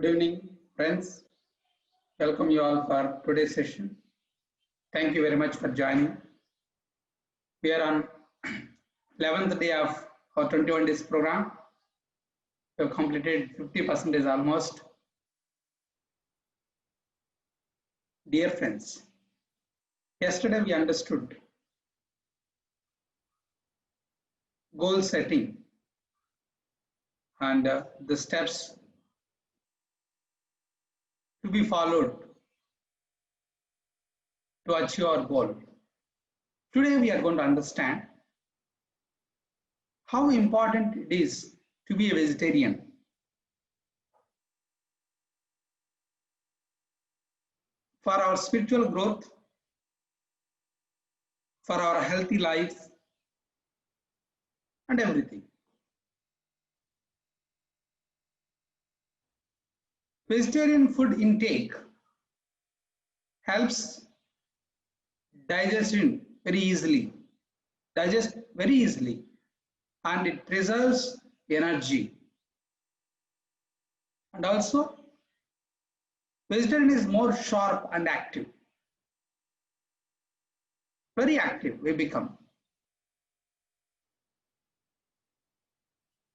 Good evening, friends. Welcome you all for today's session. Thank you very much for joining. We are on 11th day of our 21 days program. We have completed 50% almost. Dear friends, yesterday we understood goal setting and the steps to be followed to achieve our goal. Today we are going to understand how important it is to be a vegetarian. For our spiritual growth, for our healthy life, and everything. Vegetarian food intake helps digest very easily, and it preserves energy. And also, vegetarian is more sharp and active. Very active we become.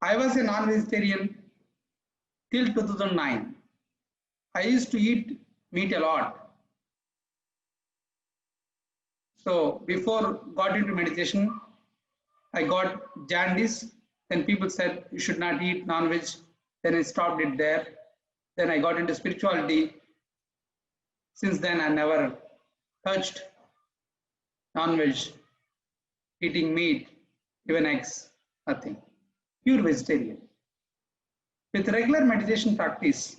I was a non-vegetarian till 2009. I used to eat meat a lot. So before got into meditation, I got jaundice. Then people said you should not eat non-veg. Then I stopped it there. Then I got into spirituality. Since then I never touched non-veg, eating meat, even eggs, nothing. Pure vegetarian. With regular meditation practice,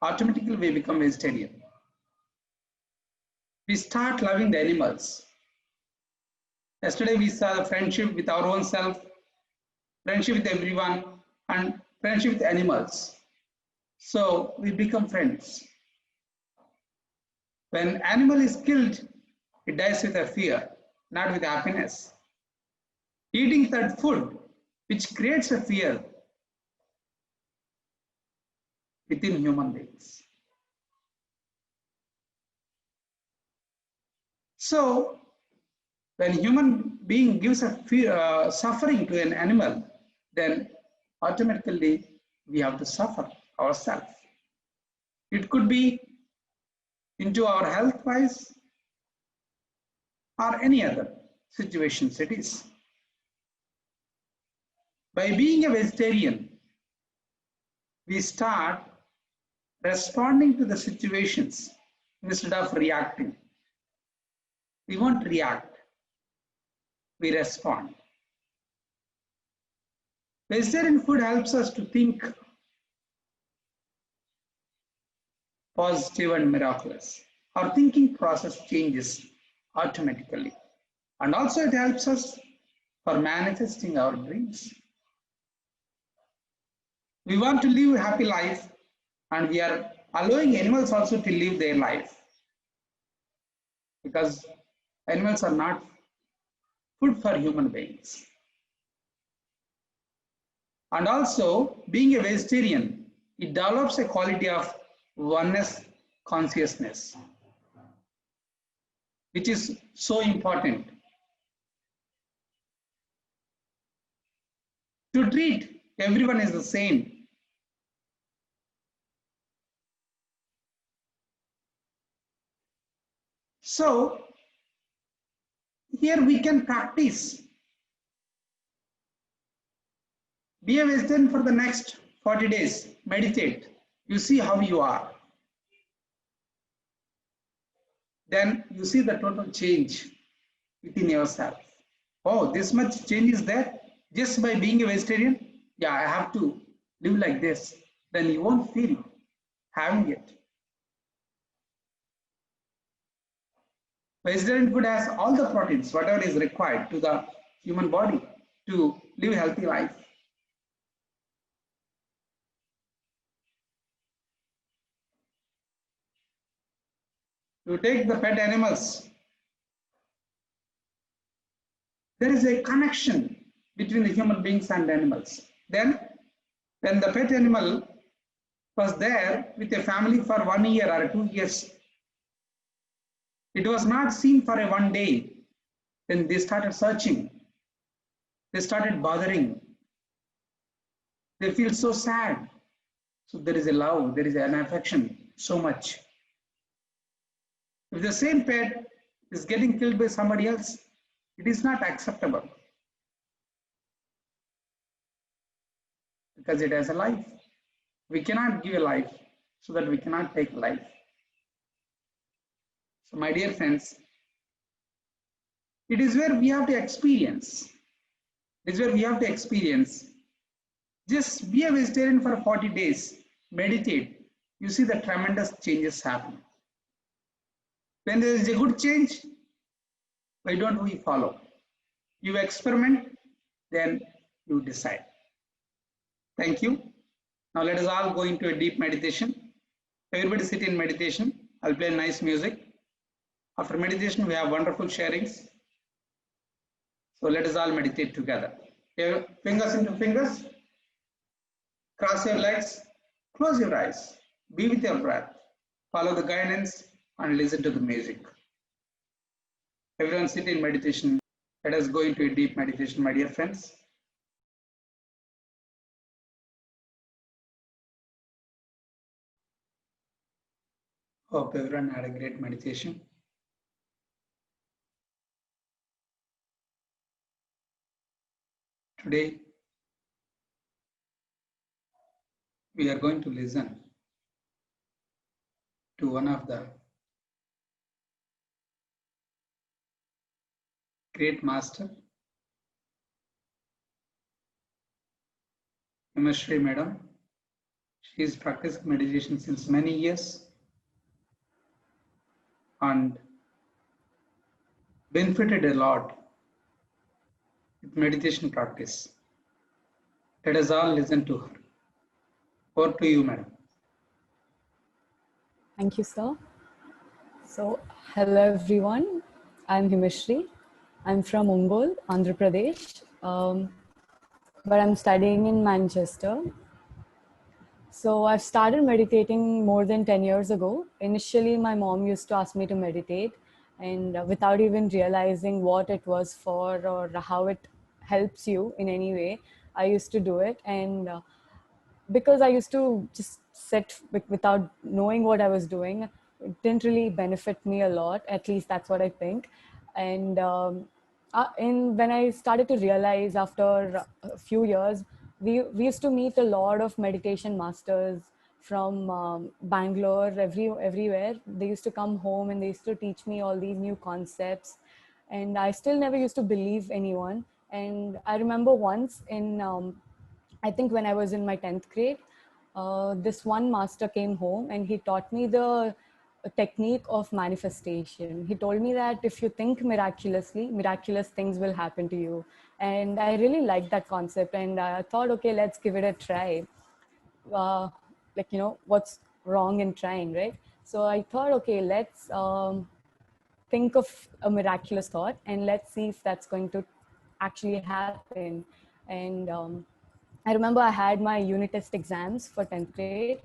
automatically we become vegetarian. We start loving the animals. Yesterday we saw the friendship with our own self, friendship with everyone, and friendship with animals. So we become friends. When animal is killed, it dies with a fear, not with happiness. Eating that food, which creates a fear within human beings. So, when human being gives a fear, suffering to an animal, then automatically we have to suffer ourselves. It could be into our health wise or any other situations it is. By being a vegetarian, we start responding to the situations instead of reacting. We won't react, we respond. Vegetarian food helps us to think positive and miraculous. Our thinking process changes automatically. And also it helps us for manifesting our dreams. We want to live a happy life, and we are allowing animals also to live their life. Because animals are not food for human beings. And also, being a vegetarian, it develops a quality of oneness consciousness, which is so important. To treat everyone is the same. So, here we can practice. Be a vegetarian for the next 40 days. Meditate. You see how you are. Then you see the total change within yourself. Oh, this much change is there just by being a vegetarian? Yeah, I have to live like this. Then you won't feel having it. Vegetarian food has all the proteins, whatever is required to the human body to live a healthy life. To take the pet animals, there is a connection between the human beings and animals. Then, when the pet animal was there with a family for 1 year or 2 years. It was not seen for a one day. Then they started searching. They started bothering. They feel so sad. So there is a love, there is an affection, so much. If the same pet is getting killed by somebody else, it is not acceptable because it has a life. We cannot give a life so that we cannot take life. So my dear friends, it is where we have to experience. It is where we have to experience. Just be a vegetarian for 40 days, meditate. You see the tremendous changes happen. When there is a good change, why don't we follow? You experiment, then you decide. Thank you. Now let us all go into a deep meditation. Everybody sit in meditation. I'll play nice music. After meditation, we have wonderful sharings. So let us all meditate together. Fingers into fingers. Cross your legs. Close your eyes. Be with your breath. Follow the guidance and listen to the music. Everyone sit in meditation. Let us go into a deep meditation, my dear friends. Hope everyone had a great meditation. Today, we are going to listen to one of the great master, Himashri Madam. She is practicing meditation since many years and benefited a lot with meditation practice. Let us all listen to her. Over to you, madam. Thank you, sir. So, hello everyone. I'm Himashri. I'm from Ongole, Andhra Pradesh, but I'm studying in Manchester. So, I've started meditating more than 10 years ago. Initially, my mom used to ask me to meditate, and without even realizing what it was for or how it helps you in any way, I used to do it. And because I used to just sit without knowing what I was doing, it didn't really benefit me a lot. At least that's what I think. And when I started to realize after a few years, we used to meet a lot of meditation masters from Bangalore, everywhere. They used to come home and they used to teach me all these new concepts. And I still never used to believe anyone. And I remember once I think when I was in my 10th grade, this one master came home and he taught me the technique of manifestation. He told me that if you think miraculously, miraculous things will happen to you. And I really liked that concept. And I thought, okay, let's give it a try. What's wrong in trying, right? So I thought, okay, let's think of a miraculous thought and let's see if that's going to actually happen. And I remember I had my unit test exams for 10th grade,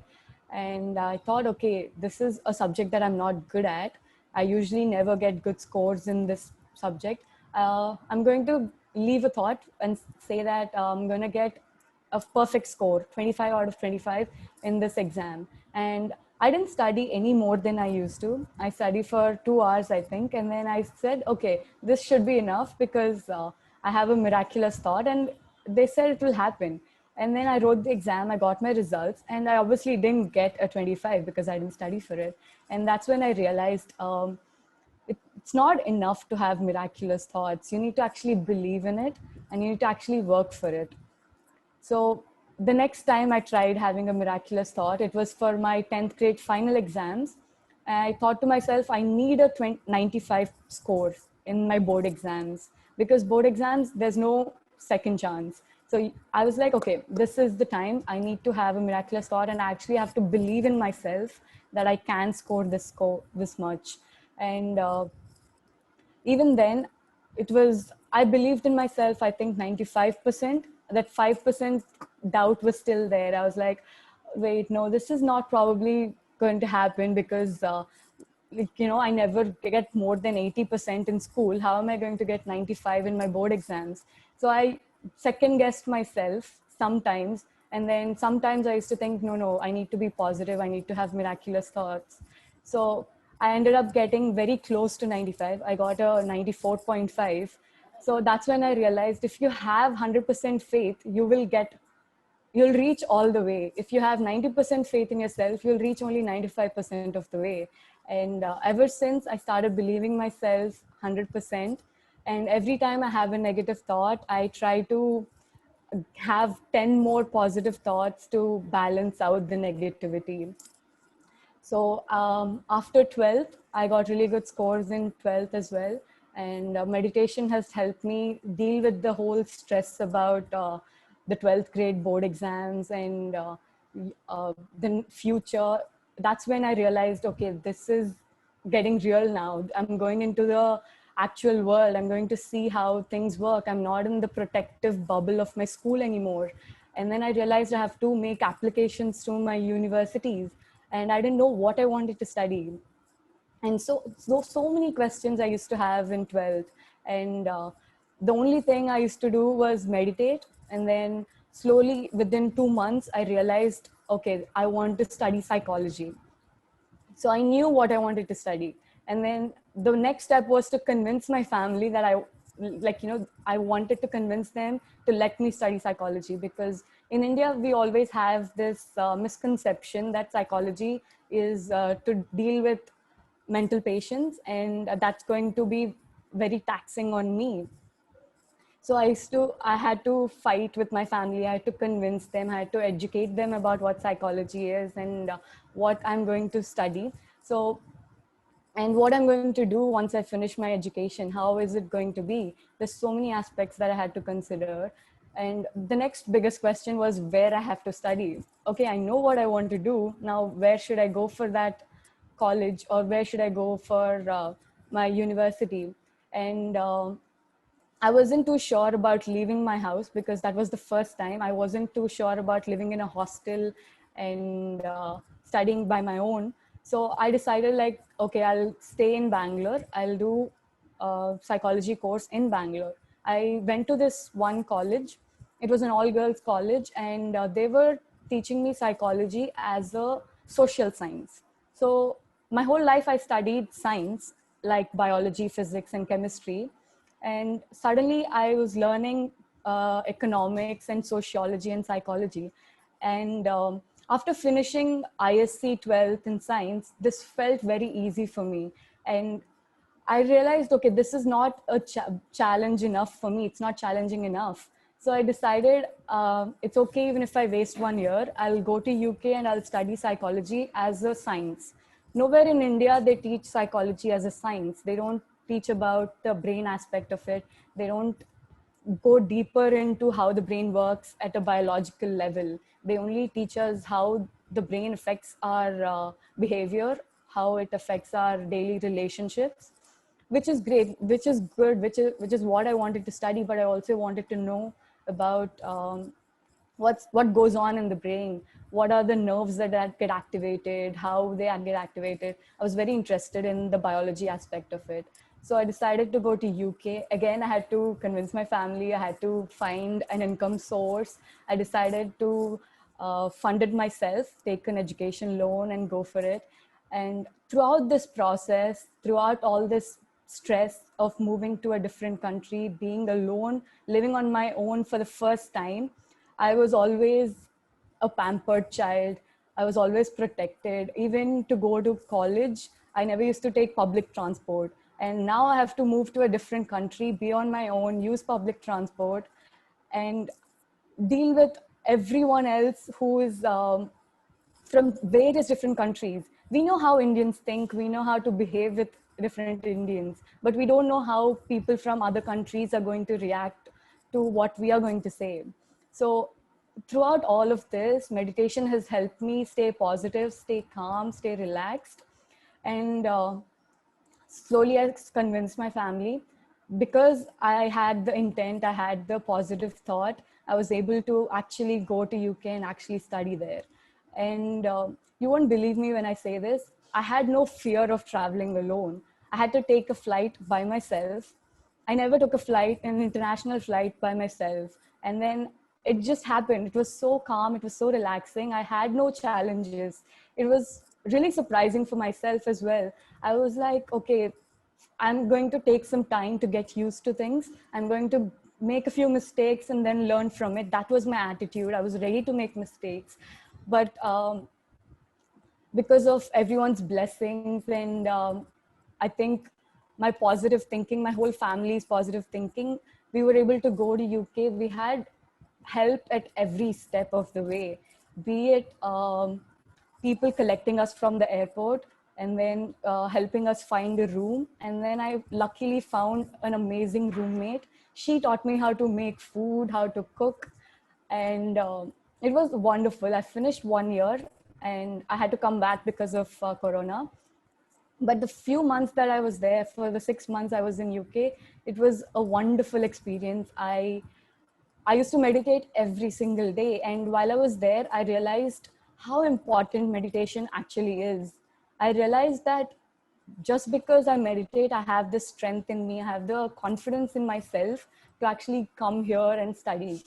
and I thought, okay, this is a subject that I'm not good at. I usually never get good scores in this subject. I'm going to leave a thought and say that I'm going to get a perfect score, 25 out of 25 in this exam. And I didn't study any more than I used to. I studied for 2 hours, I think. And then I said, okay, this should be enough because I have a miraculous thought. And they said it will happen. And then I wrote the exam, I got my results, and I obviously didn't get a 25 because I didn't study for it. And that's when I realized it's not enough to have miraculous thoughts. You need to actually believe in it and you need to actually work for it. So the next time I tried having a miraculous thought, it was for my 10th grade final exams. And I thought to myself, I need a 95 score in my board exams because board exams, there's no second chance. So I was like, okay, this is the time I need to have a miraculous thought and I actually have to believe in myself that I can score this much. And even then, I believed in myself, I think 95%, that 5% doubt was still there. I was like, wait, no, this is not probably going to happen because, I never get more than 80% in school. How am I going to get 95 in my board exams? So I second guessed myself sometimes. And then sometimes I used to think, no, I need to be positive. I need to have miraculous thoughts. So I ended up getting very close to 95. I got a 94.5. So that's when I realized if you have 100% faith, you'll reach all the way. If you have 90% faith in yourself, you'll reach only 95% of the way. And ever since I started believing myself 100%, and every time I have a negative thought, I try to have 10 more positive thoughts to balance out the negativity. So after 12th, I got really good scores in 12th as well. And meditation has helped me deal with the whole stress about the 12th grade board exams and the future. That's when I realized, okay, this is getting real now. I'm going into the actual world. I'm going to see how things work. I'm not in the protective bubble of my school anymore. And then I realized I have to make applications to my universities, and I didn't know what I wanted to study. And so many questions I used to have in 12th. And the only thing I used to do was meditate. And then slowly within 2 months, I realized, okay, I want to study psychology. So I knew what I wanted to study. And then the next step was to convince my family that I wanted to convince them to let me study psychology, because in India, we always have this misconception that psychology is to deal with mental patients, and that's going to be very taxing on me. So I had to fight with my family. I had to convince them, I had to educate them about what psychology is and what I'm going to study. So, and what I'm going to do once I finish my education, how is it going to be? There's so many aspects that I had to consider. And the next biggest question was where I have to study. Okay, I know what I want to do. Now, where should I go for that college, or where should I go for my university? And I wasn't too sure about leaving my house, because that was the first time. I wasn't too sure about living in a hostel and studying by my own. So I decided, like, okay, I'll stay in Bangalore. I'll do a psychology course in Bangalore. I went to this one college. It was an all girls college, and they were teaching me psychology as a social science. So my whole life I studied science, like biology, physics, and chemistry. And suddenly I was learning economics and sociology and psychology. And after finishing ISC 12th in science, this felt very easy for me. And I realized, okay, this is not a challenge enough for me. It's not challenging enough. So I decided it's okay even if I waste 1 year. I'll go to UK and I'll study psychology as a science. Nowhere in India they teach psychology as a science. They don't teach about the brain aspect of it. They don't go deeper into how the brain works at a biological level. They only teach us how the brain affects our behavior, how it affects our daily relationships, which is great, which is good, which is what I wanted to study. But I also wanted to know about what goes on in the brain, what are the nerves that get activated, how they get activated. I was very interested in the biology aspect of it. So I decided to go to UK. Again, I had to convince my family. I had to find an income source. I decided to fund it myself, take an education loan and go for it. And throughout this process, throughout all this stress of moving to a different country, being alone, living on my own for the first time, I was always a pampered child. I was always protected. Even to go to college, I never used to take public transport. And now I have to move to a different country, be on my own, use public transport, and deal with everyone else who is from various different countries. We know how Indians think, we know how to behave with different Indians, but we don't know how people from other countries are going to react to what we are going to say. So throughout all of this, meditation has helped me stay positive, stay calm, stay relaxed. And slowly I convinced my family, because I had the intent, I had the positive thought, I was able to actually go to UK and actually study there. And you won't believe me when I say this. I had no fear of traveling alone. I had to take a flight by myself. I never took a flight, an international flight by myself. And then it just happened. It was so calm. It was so relaxing. I had no challenges. It was really surprising for myself as well. I was like, okay, I'm going to take some time to get used to things. I'm going to make a few mistakes and then learn from it. That was my attitude. I was ready to make mistakes. But because of everyone's blessings and I think my positive thinking, my whole family's positive thinking, we were able to go to UK. We had help at every step of the way, be it people collecting us from the airport and then helping us find a room. And then I luckily found an amazing roommate. She taught me how to make food, how to cook, and it was wonderful. I finished 1 year and I had to come back because of Corona. But the few months that I was there, for the 6 months I was in UK, it was a wonderful experience. I used to meditate every single day. And while I was there, I realized how important meditation actually is. I realized that just because I meditate, I have this strength in me, I have the confidence in myself to actually come here and study.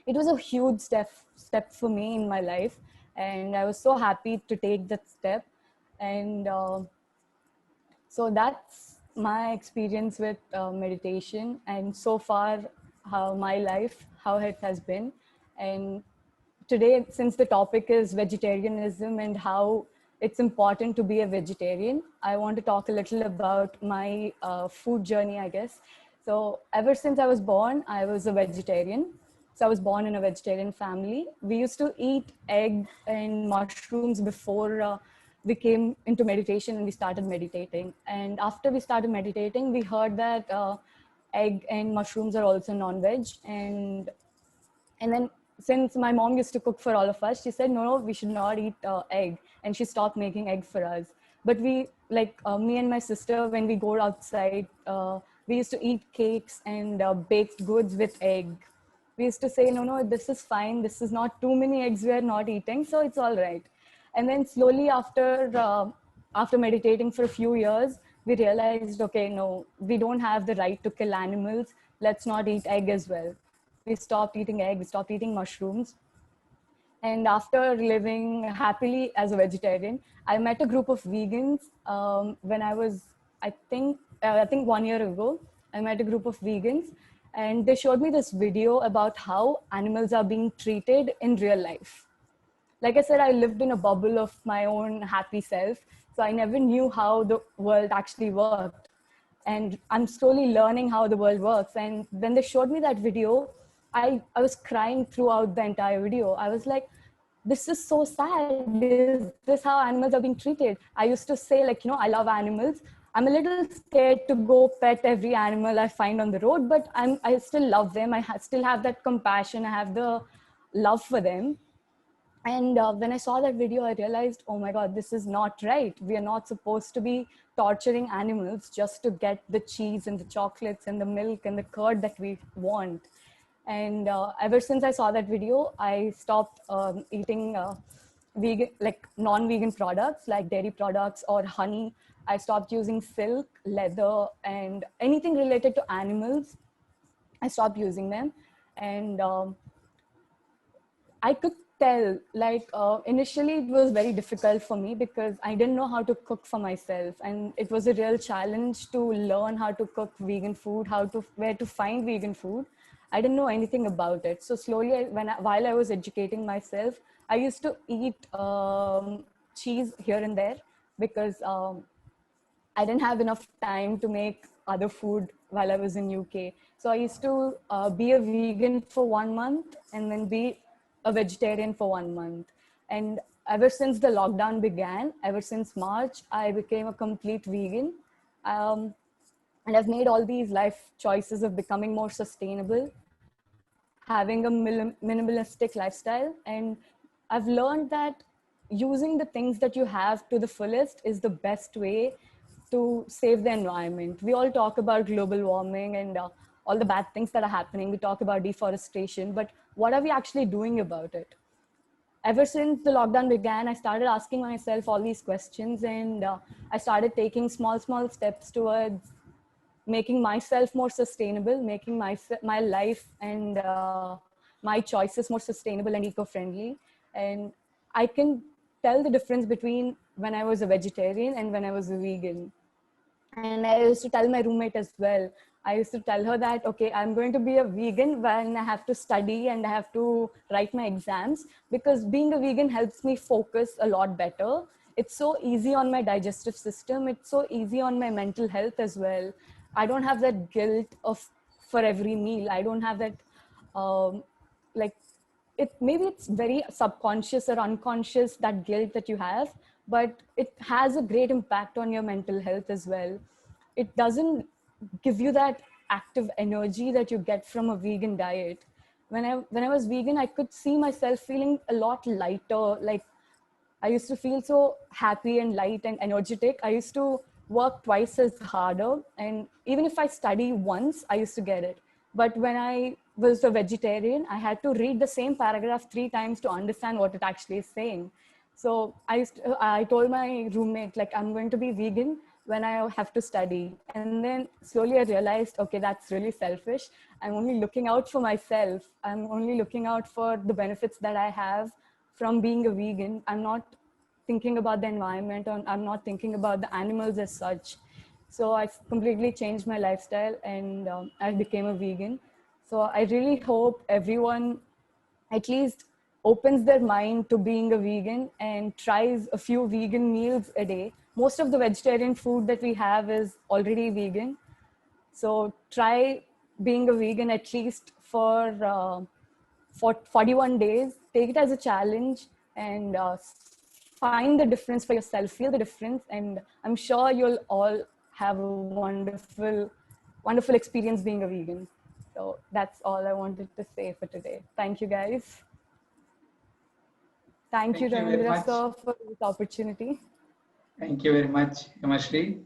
It was a huge step for me in my life. And I was so happy to take that step. And so that's my experience with meditation, and so far how my life, how it has been. And today, since the topic is vegetarianism and how it's important to be a vegetarian, I want to talk a little about my food journey, I guess. So ever since I was born, I was a vegetarian. So I was born in a vegetarian family. We used to eat egg and mushrooms before we came into meditation and we started meditating. And after we started meditating, we heard that egg and mushrooms are also non-veg. And then since my mom used to cook for all of us, she said, no, we should not eat egg. And she stopped making egg for us. But we, like me and my sister, when we go outside, we used to eat cakes and baked goods with egg. We used to say, no, this is fine. This is not too many eggs we are not eating, so it's all right. And then slowly after meditating for a few years, we realized, okay, no, we don't have the right to kill animals. Let's not eat egg as well. We stopped eating egg, we stopped eating mushrooms. And after living happily as a vegetarian, I met a group of vegans when I was, I think 1 year ago. I met a group of vegans and they showed me this video about how animals are being treated in real life. Like I said, I lived in a bubble of my own happy self. So I never knew how the world actually worked. And I'm slowly learning how the world works. And when they showed me that video, I was crying throughout the entire video. I was like, this is so sad. Is this how animals are being treated? I used to say, like, I love animals. I'm a little scared to go pet every animal I find on the road, but I still love them. I still have that compassion. I have the love for them. And when I saw that video, I realized, oh my God, this is not right. We are not supposed to be torturing animals just to get the cheese and the chocolates and the milk and the curd that we want. And ever since I saw that video, I stopped eating vegan, like non-vegan products, like dairy products or honey. I stopped using silk, leather, and anything related to animals. I stopped using them. And I could tell, like initially it was very difficult for me because I didn't know how to cook for myself. And it was a real challenge to learn how to cook vegan food, where to find vegan food. I didn't know anything about it. So slowly, while I was educating myself, I used to eat cheese here and there because I didn't have enough time to make other food while I was in UK. So I used to be a vegan for 1 month and then be a vegetarian for 1 month. And ever since the lockdown began, ever since March, I became a complete vegan. And I've made all these life choices of becoming more sustainable, having a minimalistic lifestyle. And I've learned that using the things that you have to the fullest is the best way to save the environment. We all talk about global warming and all the bad things that are happening. We talk about deforestation, but what are we actually doing about it? ever since the lockdown began, I started asking myself all these questions, and I started taking small steps towards making myself more sustainable, making my life and my choices more sustainable and eco-friendly. And I can tell the difference between when I was a vegetarian and when I was a vegan. And I used to tell my roommate as well. I used to tell her that, okay, I'm going to be a vegan when I have to study and I have to write my exams, because being a vegan helps me focus a lot better. It's so easy on my digestive system. It's so easy on my mental health as well. I don't have that guilt of for every meal. I don't have that, like, it maybe it's very subconscious or unconscious, that guilt that you have, but it has a great impact on your mental health as well. It doesn't give you that active energy that you get from a vegan diet. When I was vegan, I could see myself feeling a lot lighter. Like, I used to feel so happy and light and energetic. I used to work twice as harder. And even if I study once, I used to get it. But when I was a vegetarian, I had to read the same paragraph 3 times to understand what it actually is saying. So I told my roommate, like, I'm going to be vegan when I have to study. And then slowly I realized, okay, that's really selfish. I'm only looking out for myself. I'm only looking out for the benefits that I have from being a vegan. I'm not thinking about the environment, or I'm not thinking about the animals as such. So I completely changed my lifestyle, and I became a vegan. So I really hope everyone at least opens their mind to being a vegan and tries a few vegan meals a day. Most of the vegetarian food that we have is already vegan. So try being a vegan at least for 41 days. Take it as a challenge, and find the difference for yourself, feel the difference. And I'm sure you'll all have a wonderful experience being a vegan. So that's all I wanted to say for today. Thank you, guys. Thank you, Thank you very Ravindra much. sir, for this opportunity. Thank you very much, Himashri.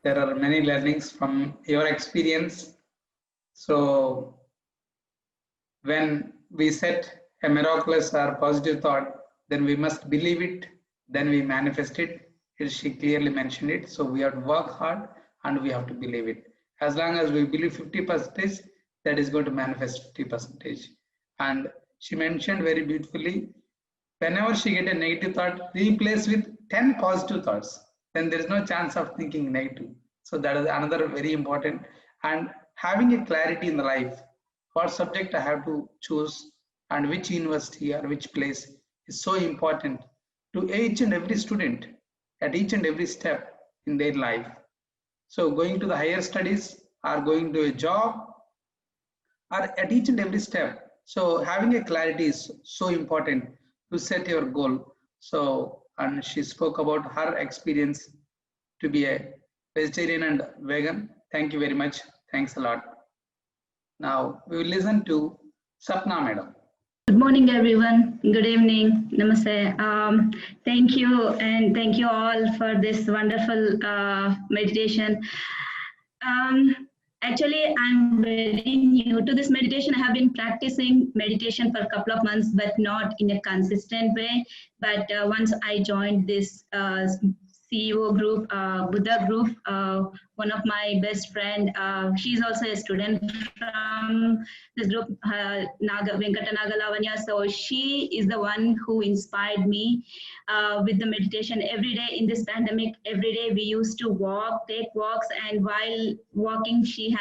There are many learnings from your experience. So when we set a miraculous or positive thought, then we must believe it, then we manifest it. She clearly mentioned it. So we have to work hard and we have to believe it. As long as we believe 50%, that is going to manifest 50%. And she mentioned very beautifully, whenever she get a negative thought, replace with 10 positive thoughts. Then there is no chance of thinking negative. So that is another very important. And having a clarity in the life, what subject I have to choose and which university or which place is so important to each and every student at each and every step in their life. So going to the higher studies or going to a job or at each and every step. So having a clarity is so important to set your goal. So, and she spoke about her experience to be a vegetarian and vegan. Thank you very much. Thanks a lot. Now we will listen to Sapna Madam. Good morning, everyone. Good evening. Namaste. Thank you, and thank you all for this wonderful meditation. Actually, I'm very new to this meditation. I have been practicing meditation for a couple of months, but not in a consistent way. But once I joined this CEO group, Buddha group, one of my best friend, she's also a student from this group, Venkata Nagalavanya. So she is the one who inspired me with the meditation every day in this pandemic. Every day we used to take walks, and while walking, she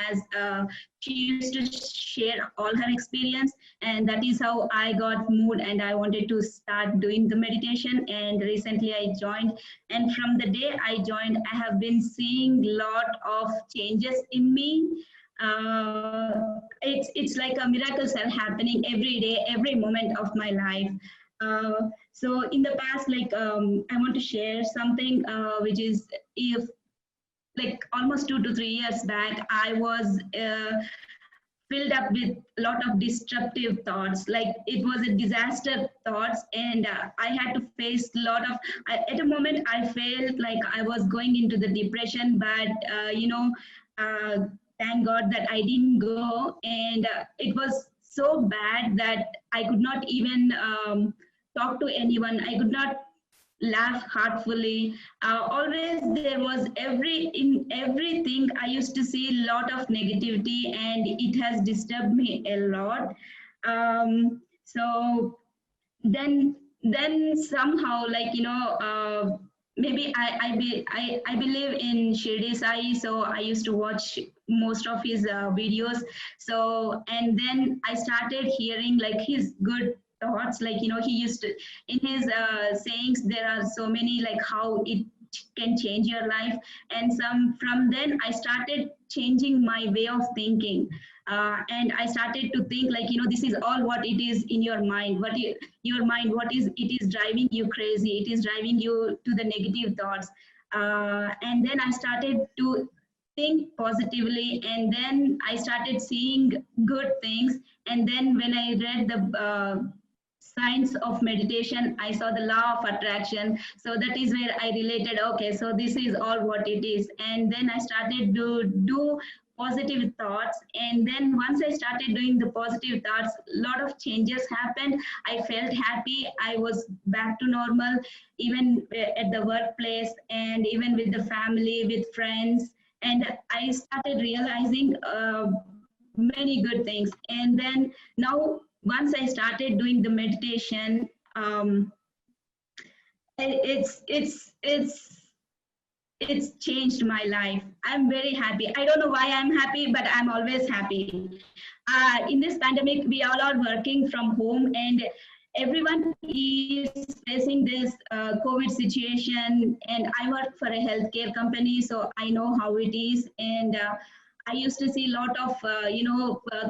used to share all her experience, and that is how I got moved and I wanted to start doing the meditation. And recently I joined, and from the day I joined, I have been seeing a lot of changes in me. It's like a miracle happening every day, every moment of my life. So in the past, like I want to share something which is, if like almost 2 to 3 years back, I was filled up with a lot of destructive thoughts. Like it was a disaster thoughts, and I had to face a lot of. At a moment, I felt like I was going into the depression, but thank God that I didn't go, and it was so bad that I could not even talk to anyone. I could not laugh heartfully. Always there was in everything I used to see a lot of negativity, and it has disturbed me a lot. So then somehow, like, maybe I believe in Shirdi Sai, so I used to watch most of his videos. So, and then I started hearing like his good thoughts, like, he used to, in his sayings, there are so many, like how it can change your life. And from then I started changing my way of thinking. And I started to think, like, this is all what it is in your mind. Your mind, it is driving you crazy. It is driving you to the negative thoughts. And then I started to think positively, and then I started seeing good things. And then when I read the science of meditation, I saw the law of attraction. So that is where I related, okay, so this is all what it is. And then I started to do positive thoughts. And then once I started doing the positive thoughts, a lot of changes happened. I felt happy. I was back to normal, even at the workplace, and even with the family, with friends. And I started realizing many good things. And then now, once I started doing the meditation, it's changed my life. I'm very happy. I don't know why I'm happy, but I'm always happy. In this pandemic, we all are working from home, and everyone is facing this COVID situation. And I work for a healthcare company, so I know how it is. And I used to see a lot of,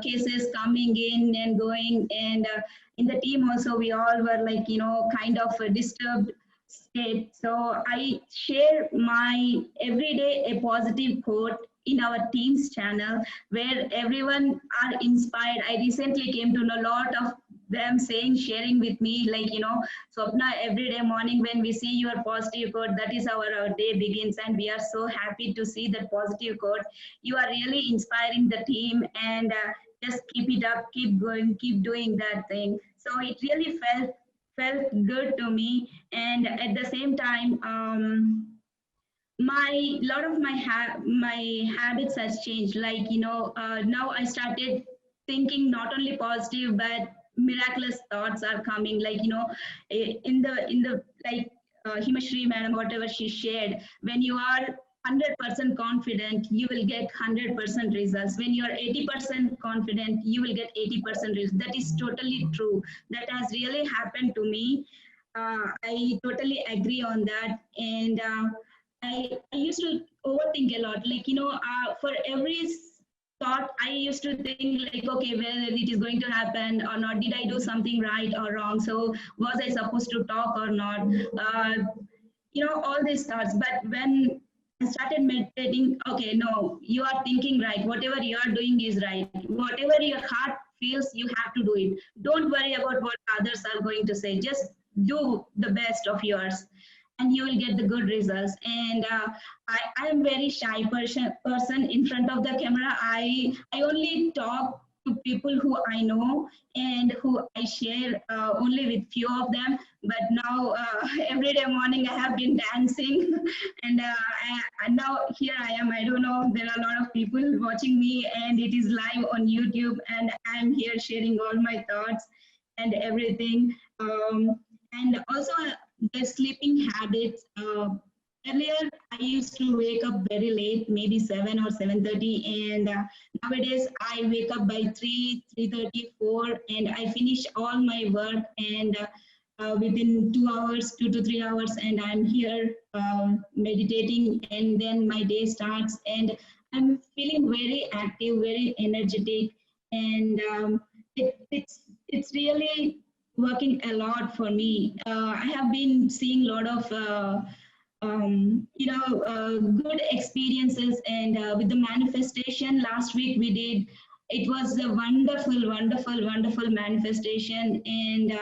cases coming in and going. And in the team also, we all were like, kind of a disturbed state. So I share my everyday a positive quote in our team's channel, where everyone are inspired. I recently came to know a lot of them sharing with me, like, Swapna, every day morning when we see your positive quote, that is how our day begins. And we are so happy to see that positive quote. You are really inspiring the team, and just keep it up, keep going, keep doing that thing. So it really felt good to me. And at the same time, my lot of my habits has changed. Like, now I started thinking not only positive, but miraculous thoughts are coming. Like, in the like Himashri madam, whatever she shared, when you are 100% confident, you will get 100% results. When you are 80% confident, you will get 80% results. That is totally true. That has really happened to me. I totally agree on that. And I used to overthink a lot. Like, for every thought, I used to think, like, okay, whether it is going to happen or not, did I do something right or wrong? So was I supposed to talk or not? All these thoughts. But when I started meditating, okay, no, you are thinking right. Whatever you are doing is right. Whatever your heart feels, you have to do it. Don't worry about what others are going to say. Just do the best of yours, and you will get the good results. And I am very shy person in front of the camera. I only talk to people who I know and who I share only with few of them. But now every day morning I have been dancing, and now here I am. I don't know, there are a lot of people watching me, and it is live on YouTube, and I'm here sharing all my thoughts and everything. And also the sleeping habits. Earlier, I used to wake up very late, maybe 7 or 7:30, and nowadays I wake up by 3:30, 4, and I finish all my work, and within 2 hours, 2 to 3 hours, and I'm here meditating, and then my day starts, and I'm feeling very active, very energetic, and it's really working a lot for me. I have been seeing a lot of good experiences, and with the manifestation last week we did, it was a wonderful manifestation. And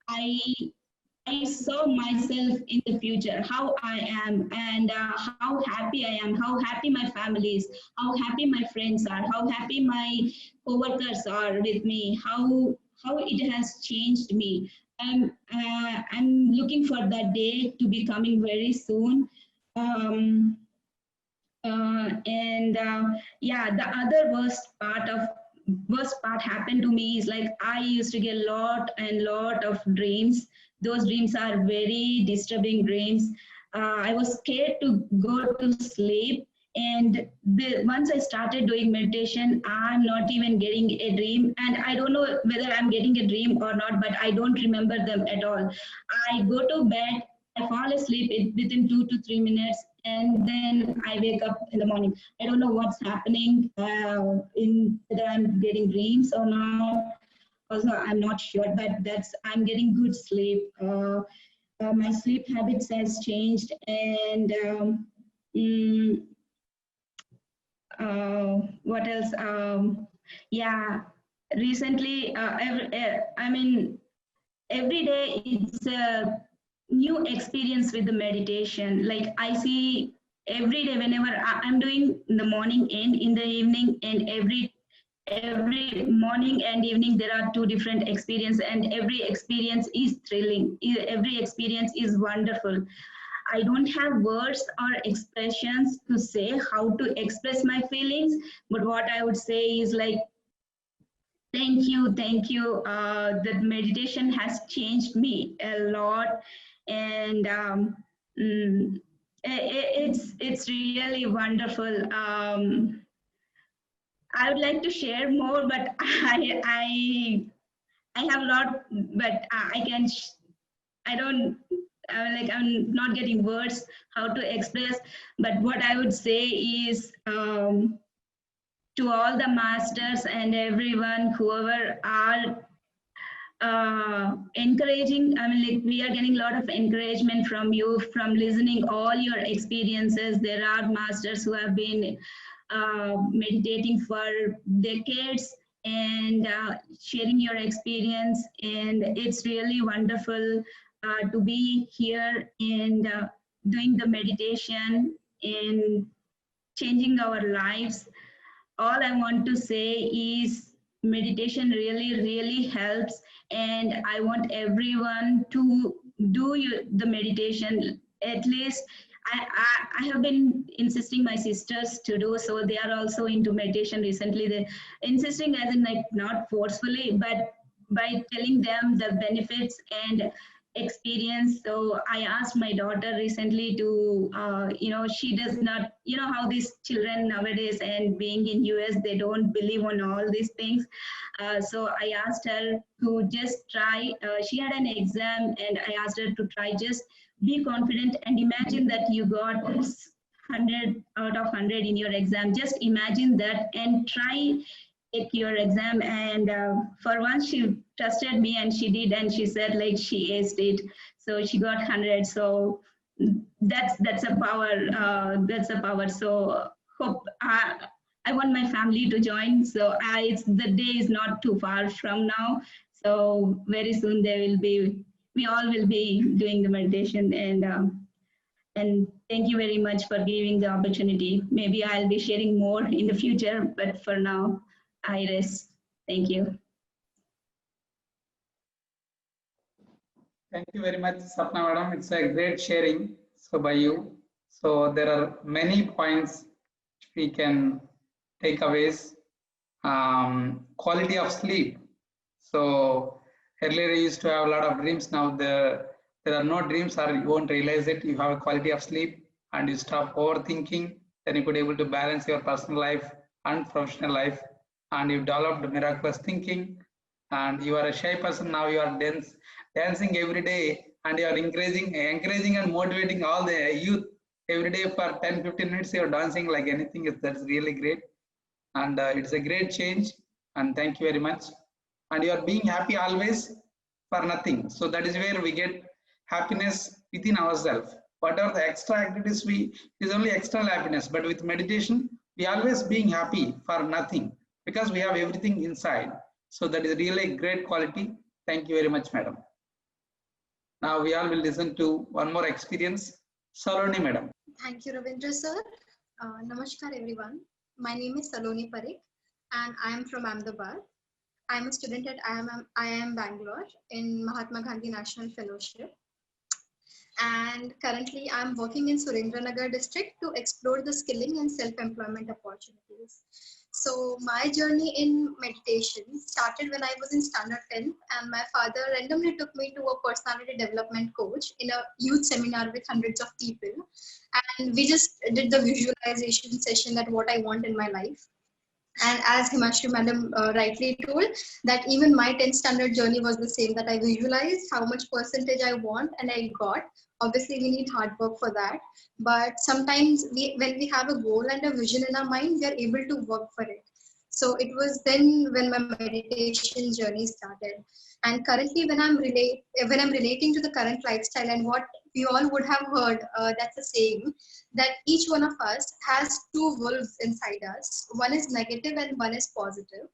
I saw myself in the future, how I am, and how happy I am, how happy my family is, how happy my friends are, how happy my coworkers are with me, how it has changed me. I'm looking for that day to be coming very soon. Yeah, the other worst part happened to me is like I used to get lot of dreams. Those dreams are very disturbing dreams. I was scared to go to sleep, and once I started doing meditation, I'm not even getting a dream, and I don't know whether I'm getting a dream or not, but I don't remember them at all. I go to bed, I fall asleep within 2 to 3 minutes, and then I wake up in the morning. I don't know what's happening, in whether I'm getting dreams or not. Also, I'm not sure, but I'm getting good sleep. My sleep habits has changed, and mm, what else? Yeah, recently, I mean, every day it's a new experience with the meditation. Like I see every day whenever I'm doing in the morning and in the evening, and every morning and evening there are two different experiences, and every experience is thrilling. Every experience is wonderful. I don't have words or expressions to say how to express my feelings, but what I would say is like, thank you, thank you. The meditation has changed me a lot, and it's really wonderful. I would like to share more, but I have a lot, but I can I don't like I'm not getting words how to express. But what I would say is. To all the masters and everyone, whoever are encouraging, I mean, like we are getting a lot of encouragement from you, from listening all your experiences. There are masters who have been meditating for decades and sharing your experience. And it's really wonderful to be here and doing the meditation and changing our lives. All I want to say is meditation really helps, and I want everyone to do the meditation. At least I have been insisting my sisters to do so. They are also into meditation recently. They insisting as in like not forcefully, but by telling them the benefits and experience. So I asked my daughter recently to, she does not, how these children nowadays and being in US, they don't believe on all these things. So I asked her to just try. She had an exam, and I asked her to try, just be confident and imagine that you got 100 out of 100 in your exam. Just imagine that and try take your exam. And for once she trusted me and she did, and she said like she aced it, so she got 100. So that's a power. So hope I want my family to join. So the day is not too far from now, so very soon we all will be doing the meditation. And thank you very much for giving the opportunity. Maybe I'll be sharing more in the future, but for now, I rest. Thank you. Thank you very much, Sapna Madam. It's a great sharing by you. So there are many points we can take away. Quality of sleep. So earlier you used to have a lot of dreams. Now there are no dreams, or you won't realize it. You have a quality of sleep and you stop overthinking. Then you could able to balance your personal life and professional life. And you developed miraculous thinking. And you are a shy person. Now you are dancing every day, and you are encouraging and motivating all the youth every day for 10-15 minutes. You are dancing like anything. That's really great. And it's a great change, and thank you very much. And you are being happy always for nothing. So that is where we get happiness within ourselves. Whatever the extra activities it is only external happiness, but with meditation we always being happy for nothing, because we have everything inside. So that is really great quality. Thank you very much, madam. Now we all will listen to one more experience. Saloni madam. Thank you, Ravindra sir. Namaskar everyone. My name is Saloni Parekh and I am from Ahmedabad. I'm a student at IIM Bangalore in Mahatma Gandhi National Fellowship. And currently I'm working in Surendranagar district to explore the skilling and self-employment opportunities. So my journey in meditation started when I was in standard 10th, and my father randomly took me to a personality development coach in a youth seminar with hundreds of people. And we just did the visualization session that what I want in my life. And as Himashri madam rightly told, that even my 10th standard journey was the same, that I visualized how much percentage I want and I got. Obviously, we need hard work for that. But sometimes when we have a goal and a vision in our mind, we are able to work for it. So it was then when my meditation journey started. And currently, when I'm relating to the current lifestyle and what we all would have heard, that's a saying, that each one of us has two wolves inside us. One is negative and one is positive,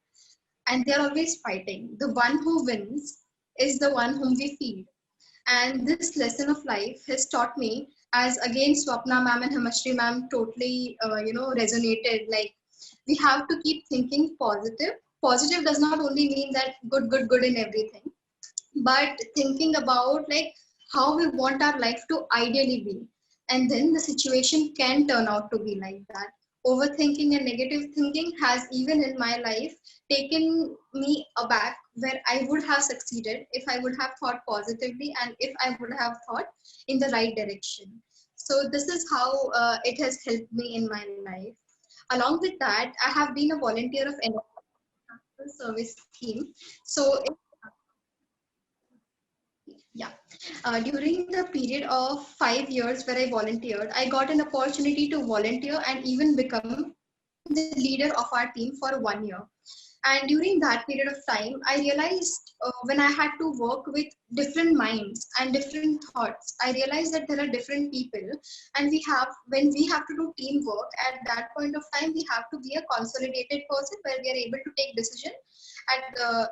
and they're always fighting. The one who wins is the one whom we feed. And this lesson of life has taught me, as again Swapna ma'am and Himashri ma'am totally resonated, like we have to keep thinking positive. Positive does not only mean that good in everything, but thinking about like how we want our life to ideally be, and then the situation can turn out to be like that. Overthinking and negative thinking has, even in my life, taken me aback, where I would have succeeded if I would have thought positively and if I would have thought in the right direction. So this is how it has helped me in my life. Along with that, I have been a volunteer of NSS service scheme. So yeah. During the period of 5 years where I volunteered, I got an opportunity to volunteer and even become the leader of our team for 1 year. And during that period of time, I realized when I had to work with different minds and different thoughts, I realized that there are different people, and when we have to do teamwork, at that point of time, we have to be a consolidated person where we are able to take decision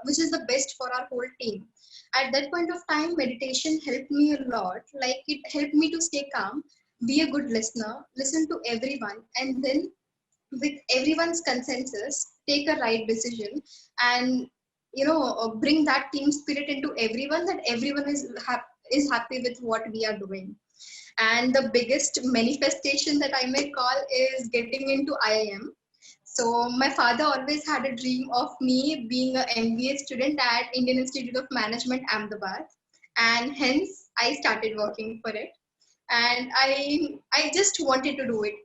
which is the best for our whole team. At that point of time, meditation helped me a lot. Like, it helped me to stay calm, be a good listener, listen to everyone, and then with everyone's consensus, take a right decision, and bring that team spirit into everyone, that everyone is happy with what we are doing. And the biggest manifestation that I may call is getting into IIM. So my father always had a dream of me being an MBA student at Indian Institute of Management, Ahmedabad, and hence I started working for it. And I just wanted to do it.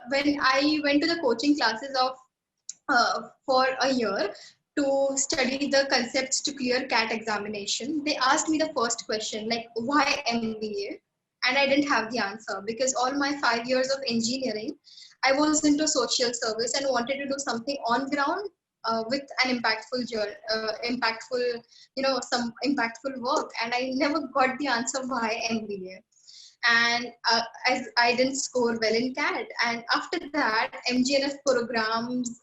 When I went to the coaching classes of for a year to study the concepts to clear CAT examination, they asked me the first question, like, why MBA? And I didn't have the answer, because all my 5 years of engineering, I was into social service and wanted to do something on ground with an some impactful work. And I never got the answer why MBA. And I didn't score well in CAT. And after that, MGNF programs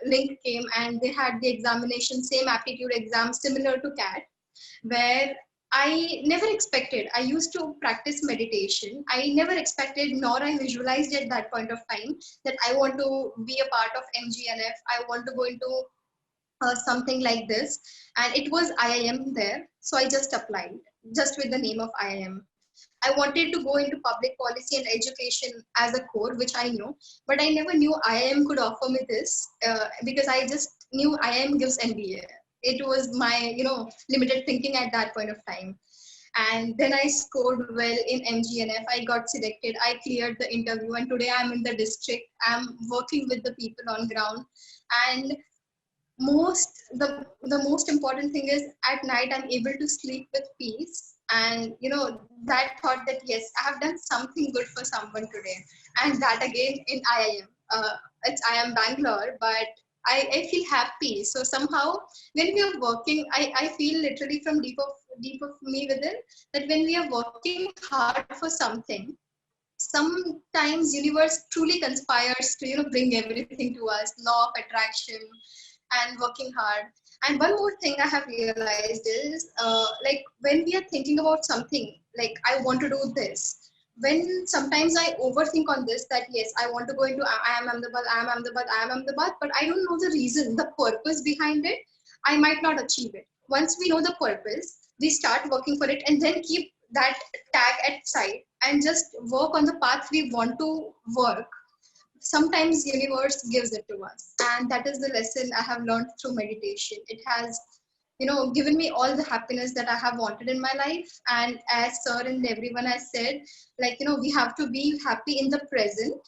link came, and they had the examination, same aptitude exam similar to CAT, where I never expected. I used to practice meditation. I never expected, nor I visualized at that point of time, that I want to be a part of MGNF. I want to go into something like this. And it was IIM there. So I just applied, just with the name of IIM. I wanted to go into public policy and education as a core, which I knew, but I never knew IIM could offer me this, because I just knew IIM gives MBA. It was my, limited thinking at that point of time. And then I scored well in MGNF. I got selected. I cleared the interview, and today I'm in the district. I'm working with the people on ground. And the most important thing is, at night I'm able to sleep with peace, and that thought that yes, I have done something good for someone today. And that again in IIM. It's IIM Bangalore, but I feel happy. So somehow when we are working, I feel literally from deep of me within, that when we are working hard for something, sometimes universe truly conspires to bring everything to us. Law of attraction and working hard. And one more thing I have realized is, like, when we are thinking about something, like, I want to do this, when sometimes I overthink on this, that yes, I want to go into IIM Ahmedabad, but I don't know the reason, the purpose behind it. I might not achieve it. Once we know the purpose, we start working for it and then keep that tag at side and just work on the path we want to work. Sometimes universe gives it to us, and that is the lesson I have learned through meditation. It has, given me all the happiness that I have wanted in my life. And as sir and everyone has said, like, we have to be happy in the present,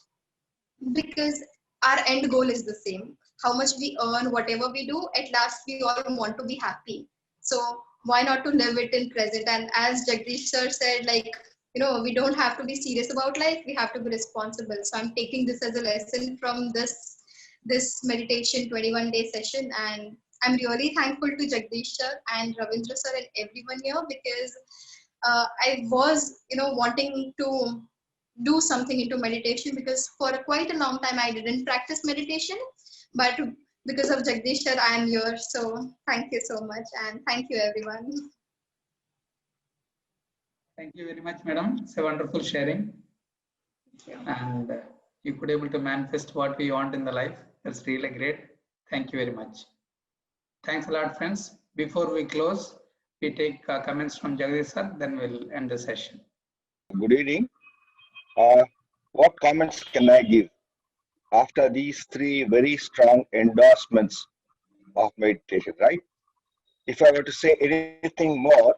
because our end goal is the same. How much we earn, whatever we do, at last we all want to be happy. So why not to live it in present? And as Jagdish sir said, like, we don't have to be serious about life, we have to be responsible. So I'm taking this as a lesson from this meditation 21-day session. And I'm really thankful to Jagdish sir and Ravindra sir and everyone here, because I was, wanting to do something into meditation, because for quite a long time I didn't practice meditation, but because of Jagdish sir, I am here. So thank you so much, and thank you everyone. Thank you very much, madam. It's a wonderful sharing. And you could able to manifest what we want in the life. That's really great. Thank you very much. Thanks a lot, friends. Before we close, we take comments from Jagdish sir, then we'll end the session. Good evening. What comments can I give after these three very strong endorsements of meditation, right? If I were to say anything more,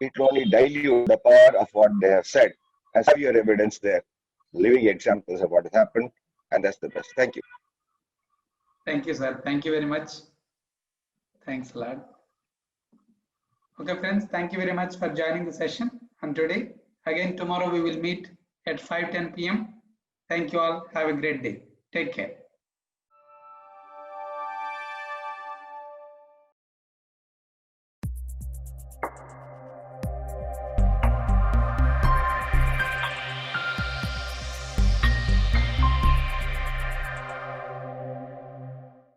it will only dilute the power of what they have said. And have your evidence there, living examples of what has happened, and that's the best. Thank you. Thank you, sir. Thank you very much. Thanks a lot. Okay, friends, thank you very much for joining the session. And today, again, tomorrow we will meet at 5:10 p.m. Thank you all. Have a great day. Take care.